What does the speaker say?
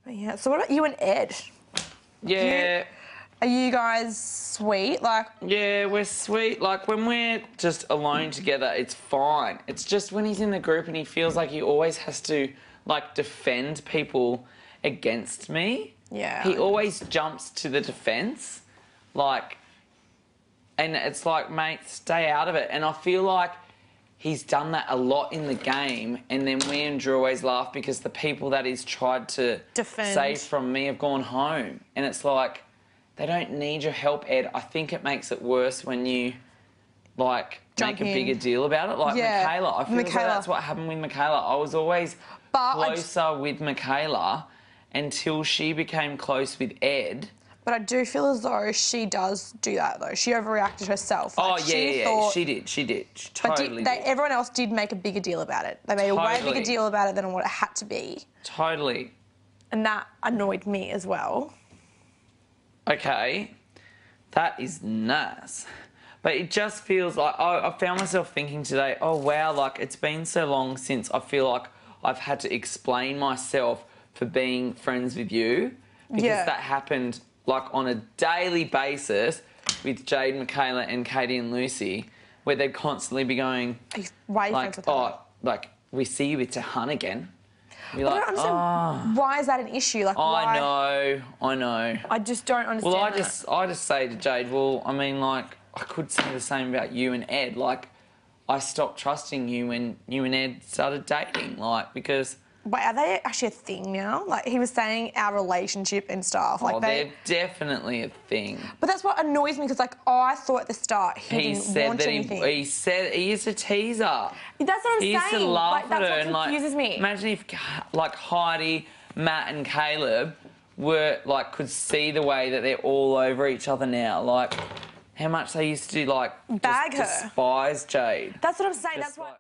But yeah. So what about you and Ed? Yeah. Are you guys sweet? Like, Yeah, we're sweet. Like, when we're just alone together, it's fine. It's just when he's in the group and he feels like he always has to, like, defend people against me. Yeah. He always jumps to the defence. Like, and it's like, mate, stay out of it. And I feel like he's done that a lot in the game, and then me and Drew always laugh because the people that he's tried to defend save from me have gone home. And it's like, they don't need your help, Ed. I think it makes it worse when you, like, make a bigger deal about it. Like, Michaela. I feel like that's what happened with Michaela. I was always closer with Michaela until she became close with Ed. But I do feel as though she does do that, though. She overreacted herself. Like, she did. She totally did. Everyone else did make a bigger deal about it. They made a way bigger deal about it than what it had to be. Totally. And that annoyed me as well. Okay, that is nice. But it just feels like, I found myself thinking today, oh, wow, like, it's been so long since I feel like I've had to explain myself for being friends with you. Because that happened, like, on a daily basis with Jade, Michaela and Katie and Lucy, where they'd constantly be going, why are you friends with her? Like, we see you with Tahan again. You're like, I don't understand. Why is that an issue? Like, why? I know. I just don't understand. Well, I just say to Jade, well, I mean, like, I could say the same about you and Ed. Like, I stopped trusting you when you and Ed started dating, like, because... Wait, are they actually a thing now? Like, he was saying our relationship and stuff. Like, they're definitely a thing. But that's what annoys me, because, like, I thought at the start he didn't want anything. He said he used to tease her. That's what I'm saying. He used to laugh at her. That's what confuses me. Imagine if, like, Heidi, Matt and Caleb were, like, could see the way that they're all over each other now. Like, how much they used to, like, bag her. Despise Jade. That's what I'm saying. That's why...